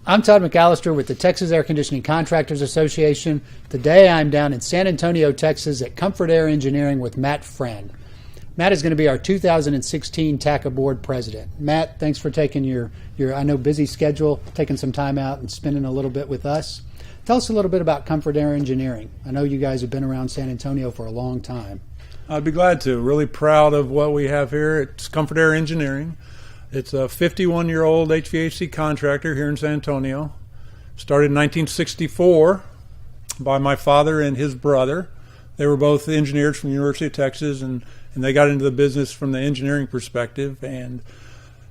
I'm Todd McAllister with the Texas Air Conditioning Contractors Association. Today I'm down in San Antonio, Texas at Comfort Air Engineering with Matt Freund. Matt is going to be our 2016 TACCA board president. Matt, thanks for taking your I know busy schedule, taking some time out and spending a little bit with us. Tell us a little bit about Comfort Air Engineering. I know you guys have been around San Antonio for a long time. I'd be glad to. Really proud of what we have here. It's Comfort Air Engineering. It's a 51-year-old HVAC contractor here in San Antonio. Started in 1964 by my father and his brother. They were both engineers from the University of Texas, and they got into the business from the engineering perspective. And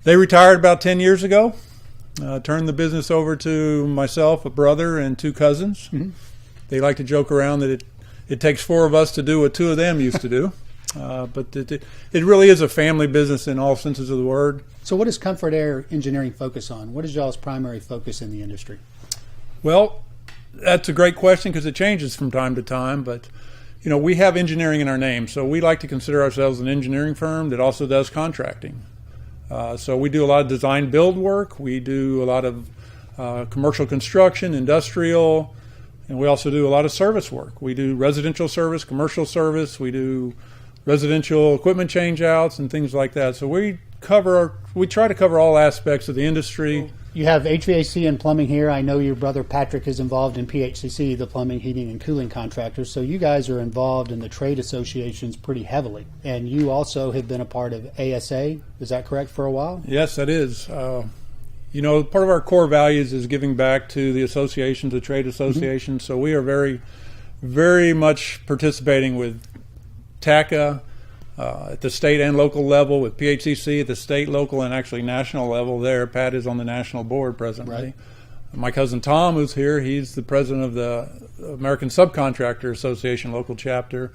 they retired about 10 years ago, turned the business over to myself, a brother, and two cousins. Mm-hmm. They like to joke around that it takes four of us to do what two of them used to do. But it really is a family business in all senses of the word. So what does Comfort Air Engineering focus on? What is y'all's primary focus in the industry? Well, that's a great question because it changes from time to time. But, you know, we have engineering in our name. So we like to consider ourselves an engineering firm that also does contracting. So we do a lot of design build work. We do a lot of commercial construction, industrial, and we also do a lot of service work. We do residential service, commercial service. We do residential equipment change-outs and things like that. So we try to cover all aspects of the industry. You have HVAC and plumbing here. I know your brother Patrick is involved in PHCC, the plumbing, heating, and cooling contractors. So you guys are involved in the trade associations pretty heavily. And you also have been a part of ASA. Is that correct, for a while? Yes, that is. You know, part of our core values is giving back to the associations, the trade associations. Mm-hmm. So we are very, very much participating with TACCA at the state and local level, with PHCC at the state, local, and actually national level there. Pat is on the national board presently. Right. My cousin Tom, who's here, he's the president of the American Subcontractor Association local chapter,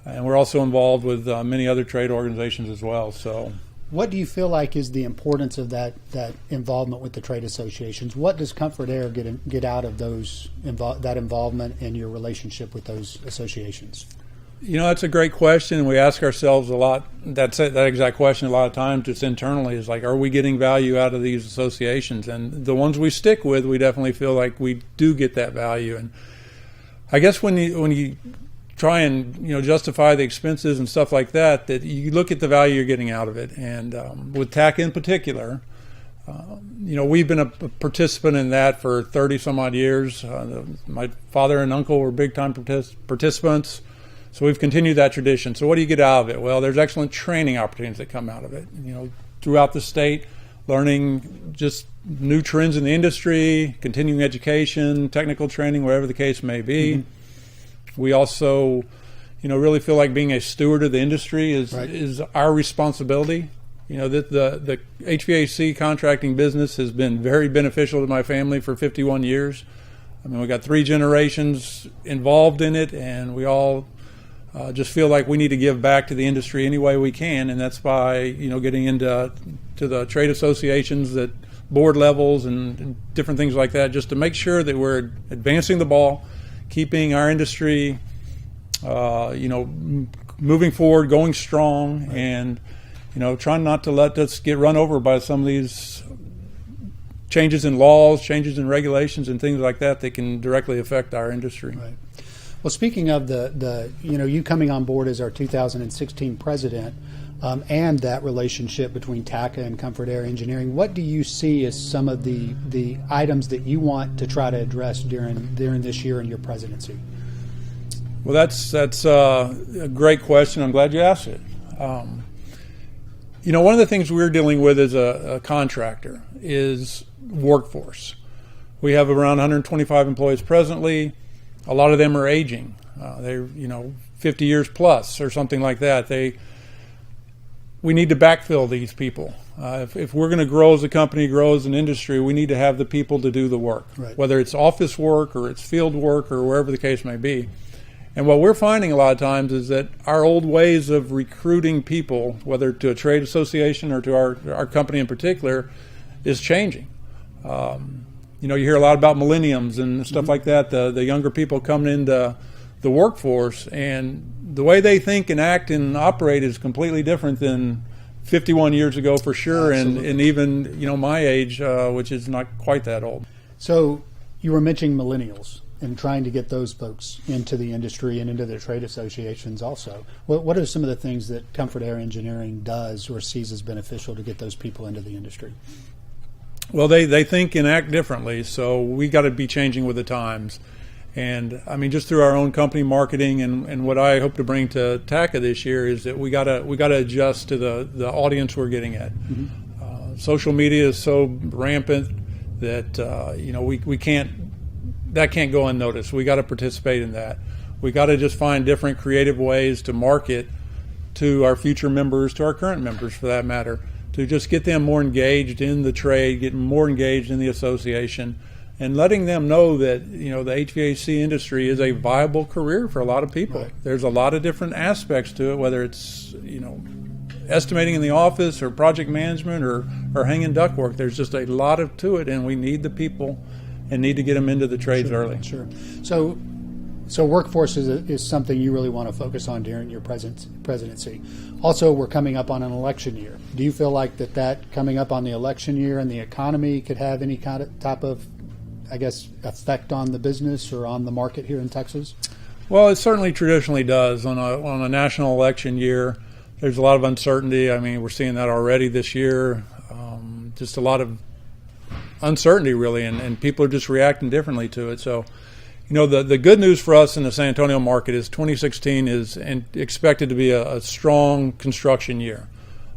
and we're also involved with many other trade organizations as well. So, what do you feel like is the importance of that involvement with the trade associations? What does Comfort Air get out of that involvement and your relationship with those associations? You know, that's a great question, and we ask ourselves a lot. That exact question a lot of times, just internally, is like, are we getting value out of these associations? And the ones we stick with, we definitely feel like we do get that value. And I guess when you try and justify the expenses and stuff like that, that you look at the value you're getting out of it. And with TACCA in particular, we've been a participant in that for 30 some odd years. My father and uncle were big time participants. So we've continued that tradition. So what do you get out of it? Well, there's excellent training opportunities that come out of it. Throughout the state, learning just new trends in the industry, continuing education, technical training, whatever the case may be. Mm-hmm. We also, really feel like being a steward of the industry is our responsibility. The HVAC contracting business has been very beneficial to my family for 51 years. I mean, we got 3 generations involved in it, and we all just feel like we need to give back to the industry any way we can, and that's by getting into the trade associations at board levels and different things like that, just to make sure that we're advancing the ball, keeping our industry moving forward, going strong, and trying not to let us get run over by some of these changes in laws, changes in regulations, and things like that can directly affect our industry. Right. Well, speaking of you coming on board as our 2016 president, and that relationship between TACCA and Comfort Air Engineering, what do you see as some of the items that you want to try to address during this year in your presidency? Well, that's a great question. I'm glad you asked it. One of the things we're dealing with as a contractor is workforce. We have around 125 employees presently. A lot of them are aging. They're 50 years plus or something like that. We need to backfill these people. If we're going to grow as a company, grow as an industry, we need to have the people to do the work, right, whether it's office work or it's field work or wherever the case may be. And what we're finding a lot of times is that our old ways of recruiting people, whether to a trade association or to our company in particular, is changing. You hear a lot about millenniums and stuff mm-hmm. like that, the younger people coming into the workforce, and the way they think and act and operate is completely different than 51 years ago for sure, and even my age, which is not quite that old. So you were mentioning millennials and trying to get those folks into the industry and into their trade associations also. What are some of the things that Comfort Air Engineering does or sees as beneficial to get those people into the industry? Well, they think and act differently, so we got to be changing with the times. And I mean, just through our own company marketing and what I hope to bring to TACCA this year is that we gotta adjust to the audience we're getting at. Mm-hmm. Social media is so rampant that we can't go unnoticed. We got to participate in that. We got to just find different creative ways to market to our future members, to our current members for that matter, to just get them more engaged in the trade, get more engaged in the association, and letting them know that the HVAC industry is a viable career for a lot of people. Right. There's a lot of different aspects to it, whether it's estimating in the office or project management or hanging ductwork. There's just a lot to it, and we need the people and need to get them into the trades early. Sure. So workforce is something you really want to focus on during your presidency. Also, we're coming up on an election year. Do you feel like that coming up on the election year and the economy could have any type of, I guess, effect on the business or on the market here in Texas? Well, it certainly traditionally does. On a national election year, there's a lot of uncertainty. I mean, we're seeing that already this year. Just a lot of uncertainty, really, and people are just reacting differently to it. So, the good news for us in the San Antonio market is 2016 is expected to be a strong construction year.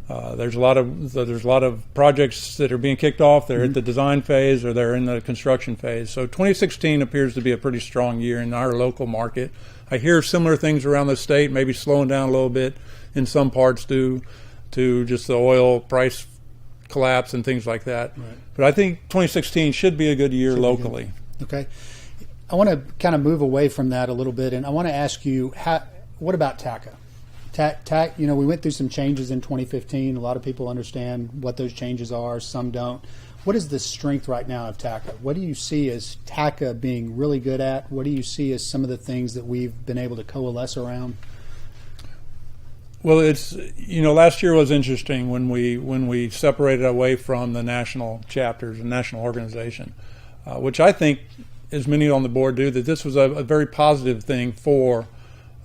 There's a lot of projects that are being kicked off. They're at the design phase or they're in the construction phase. So 2016 appears to be a pretty strong year in our local market. I hear similar things around the state, maybe slowing down a little bit in some parts due to just the oil price collapse and things like that. Right. But I think 2016 should be a good year locally. Okay. I want to kind of move away from that a little bit, and I want to ask you, what about TACCA? We went through some changes in 2015. A lot of people understand what those changes are. Some don't. What is the strength right now of TACCA? What do you see as TACCA being really good at? What do you see as some of the things that we've been able to coalesce around? Well, it's last year was interesting when we separated away from the national chapters and national organization, which I think, as many on the board do, that this was a very positive thing for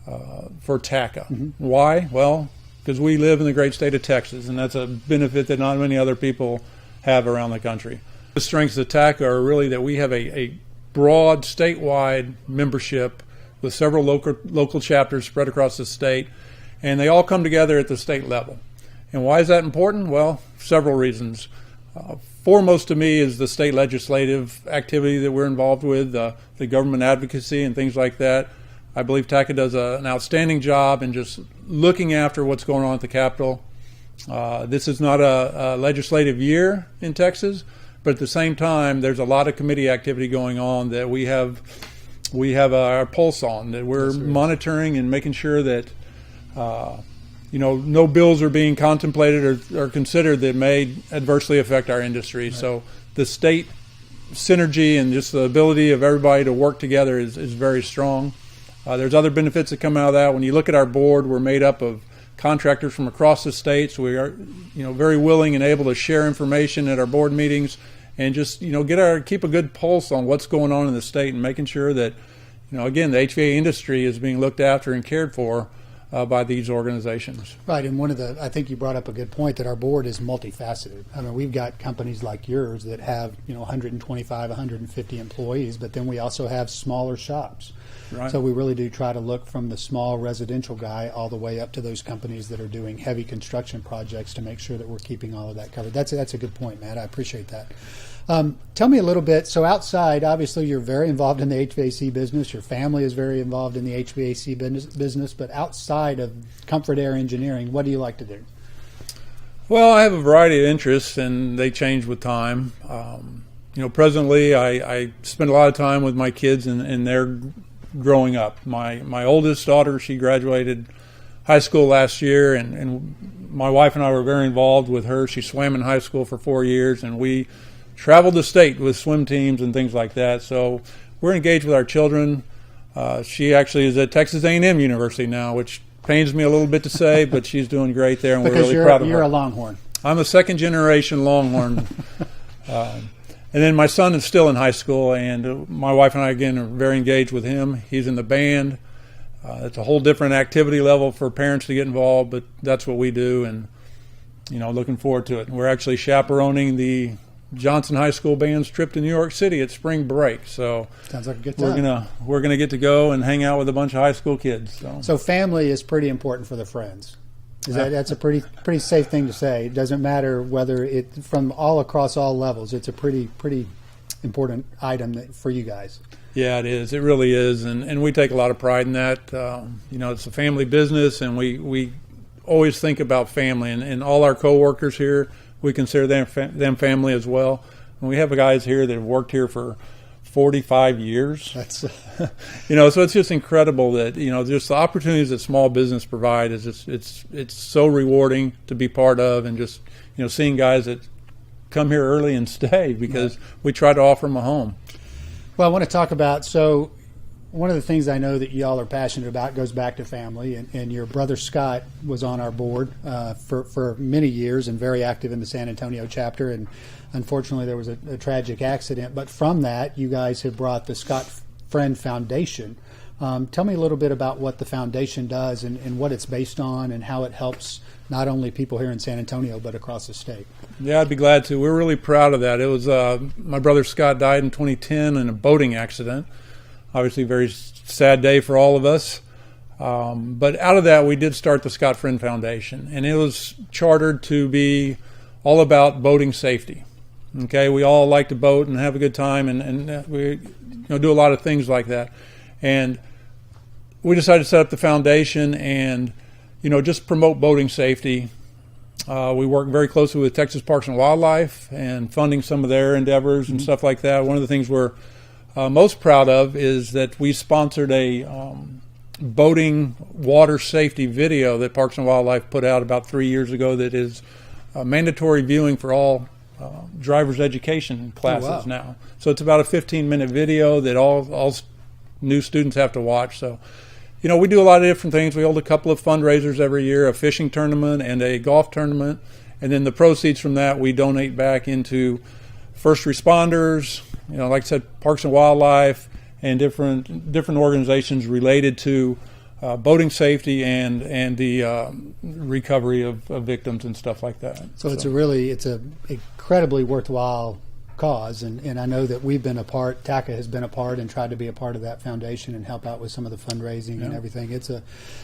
TACCA. Mm-hmm. Why? Well, because we live in the great state of Texas, and that's a benefit that not many other people have around the country. The strengths of TACCA are really that we have a broad statewide membership with several local chapters spread across the state, and they all come together at the state level. And why is that important? Well, several reasons. Foremost to me is the state legislative activity that we're involved with, the government advocacy and things like that. I believe TACCA does an outstanding job in just looking after what's going on at the Capitol. This is not a legislative year in Texas, but at the same time, there's a lot of committee activity going on that we have our pulse on, that we're monitoring and making sure that no bills are being contemplated or considered that may adversely affect our industry. Right. So the state synergy and just the ability of everybody to work together is very strong. There's other benefits that come out of that. When you look at our board, we're made up of contractors from across the state, so we are very willing and able to share information at our board meetings and just keep a good pulse on what's going on in the state and making sure that again, the HVAC industry is being looked after and cared for by these organizations. Right, and I think you brought up a good point that our board is multifaceted. I mean, we've got companies like yours that have 125, 150 employees, but then we also have smaller shops. Right. So we really do try to look from the small residential guy all the way up to those companies that are doing heavy construction projects to make sure that we're keeping all of that covered. That's a good point, Matt. I appreciate that. Tell me a little bit. So outside, obviously, you're very involved in the HVAC business. Your family is very involved in the HVAC business. But outside of Comfort Air Engineering, what do you like to do? Well, I have a variety of interests, and they change with time. Presently, I spend a lot of time with my kids, and they're growing up. My oldest daughter, she graduated high school last year, and my wife and I were very involved with her. She swam in high school for 4 years, and we traveled the state with swim teams and things like that. So we're engaged with our children. She actually is at Texas A&M University now, which pains me a little bit to say, but she's doing great there, and we're really proud of her. You're a Longhorn. I'm a second-generation Longhorn. And then my son is still in high school, and my wife and I, again, are very engaged with him. He's in the band. It's a whole different activity level for parents to get involved, but that's what we do, and, looking forward to it. We're actually chaperoning the Johnson High School band's trip to New York City at spring break. So sounds like a good time. We're gonna get to go and hang out with a bunch of high school kids. So family is pretty important for the Friends. That's a pretty safe thing to say. It doesn't matter whether it from all across all levels. It's a pretty important item for you guys. Yeah, it is. It really is, and we take a lot of pride in that. It's a family business, and we always think about family, and all our coworkers here, we consider them family as well. And we have guys here that have worked here for 45 years. That's so it's just incredible that just the opportunities that small business provide is just it's so rewarding to be part of, and just seeing guys that come here early and stay because we try to offer them a home. Well, I want to talk about, so one of the things I know that y'all are passionate about goes back to family, and your brother Scott was on our board for many years and very active in the San Antonio chapter, and unfortunately there was a tragic accident. But from that, you guys have brought the Scott Friend Foundation. Tell me a little bit about what the foundation does and what it's based on and how it helps not only people here in San Antonio but across the state. Yeah, I'd be glad to. We're really proud of that. It was my brother Scott died in 2010 in a boating accident. Obviously, a very sad day for all of us. But out of that, we did start the Scott Friend Foundation, and it was chartered to be all about boating safety. Okay, we all like to boat and have a good time, and we do a lot of things like that. And we decided to set up the foundation and just promote boating safety. We work very closely with Texas Parks and Wildlife and funding some of their endeavors and stuff like that. One of the things we're most proud of is that we sponsored a boating water safety video that Parks and Wildlife put out about 3 years ago that is mandatory viewing for all driver's education classes now. So it's about a 15-minute video that all new students have to watch. So we do a lot of different things. We hold a couple of fundraisers every year, a fishing tournament and a golf tournament. And then the proceeds from that we donate back into first responders, like I said, Parks and Wildlife, and different organizations related to boating safety and the recovery of victims and stuff like that. So it's a incredibly worthwhile cause, and I know that we've been a part, TACCA has been a part and tried to be a part of that foundation and help out with some of the fundraising and everything. It's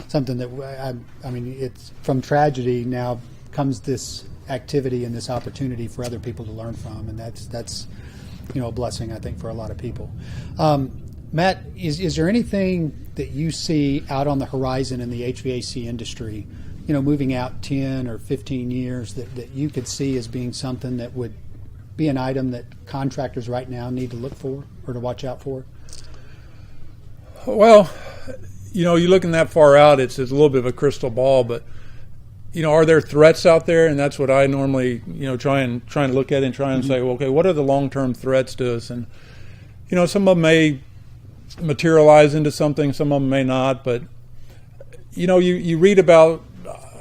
something that I mean it's from tragedy now comes this activity and this opportunity for other people to learn from, and that's a blessing, I think, for a lot of people. Matt, is there anything that you see out on the horizon in the HVAC industry, moving out 10 or 15 years that you could see as being something that would be an item that contractors right now need to look for or to watch out for? Well, you're looking that far out, it's a little bit of a crystal ball, but are there threats out there? And that's what I normally, try to look at and try and say, well, okay, what are the long-term threats to us? And, some of them may materialize into something, some of them may not, but, you read about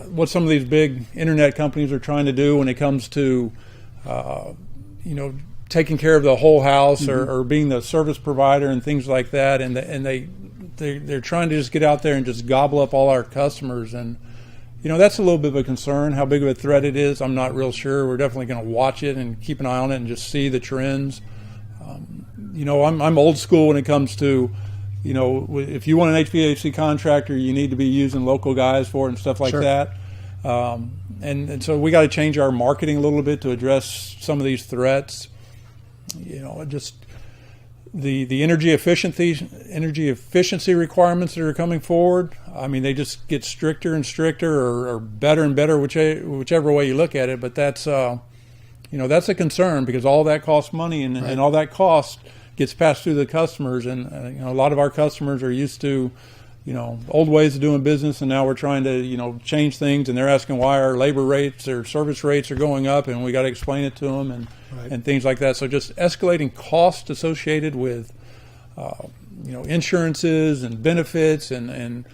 what some of these big internet companies are trying to do when it comes to, taking care of the whole house or being the service provider and things like that. And they're trying to just get out there and just gobble up all our customers. And, that's a little bit of a concern. How big of a threat it is, I'm not real sure. We're definitely going to watch it and keep an eye on it and just see the trends. I'm old school when it comes to, if you want an HVAC contractor, you need to be using local guys for it and stuff like that. And so we got to change our marketing a little bit to address some of these threats. Just the energy efficiency requirements that are coming forward. I mean, they just get stricter and stricter, or better and better, whichever way you look at it. But that's that's a concern, because all that costs money, and all that cost gets passed through the customers. And a lot of our customers are used to old ways of doing business, and now we're trying to change things, and they're asking why our labor rates or service rates are going up, and we got to explain it to them and things like that. So just escalating costs associated with insurances and benefits and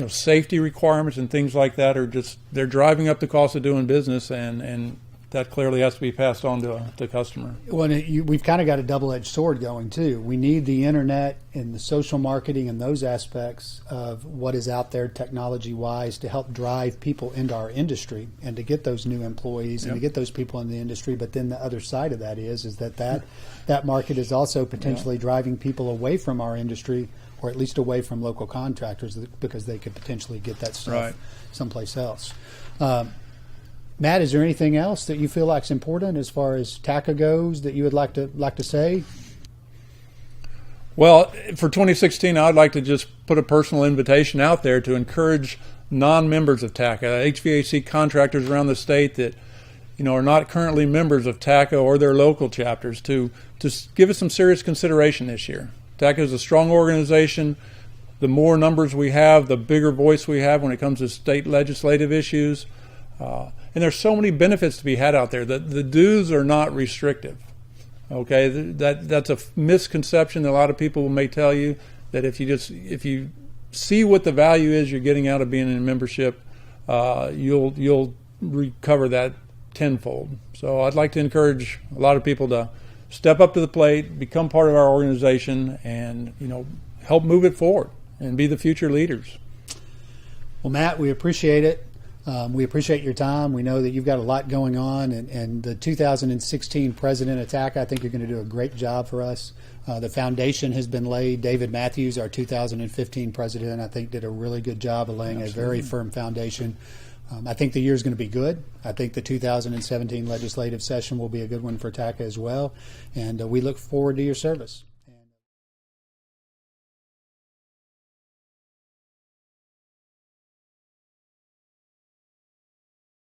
safety requirements and things like that they're driving up the cost of doing business, and that clearly has to be passed on to the customer. Well, we've kind of got a double-edged sword going too. We need the internet and the social marketing and those aspects of what is out there technology-wise to help drive people into our industry and to get those new employees and to get those people in the industry. But then the other side of that is that market is also potentially driving people away from our industry, or at least away from local contractors, because they could potentially get that stuff someplace else. Matt, is there anything else that you feel like is important as far as TACCA goes that you would like to say? Well, for 2016, I'd like to just put a personal invitation out there to encourage non-members of TACCA, HVAC contractors around the state that are not currently members of TACCA or their local chapters, to give us some serious consideration this year. TACCA is a strong organization. The more numbers we have, the bigger voice we have when it comes to state legislative issues. And there's so many benefits to be had out there. The dues are not restrictive. Okay, that's a misconception that a lot of people may tell you, that if you see what the value is you're getting out of being in a membership, you'll recover that tenfold. So I'd like to encourage a lot of people to step up to the plate, become part of our organization, and help move it forward and be the future leaders. Well, Matt, we appreciate it. We appreciate your time. We know that you've got a lot going on, and the 2016 president of TACCA, I think you're going to do a great job for us. The foundation has been laid. David Matthews, our 2015 president, I think did a really good job of laying a very firm foundation. I think the year's going to be good. I think the 2017 legislative session will be a good one for TACCA as well, and we look forward to your service.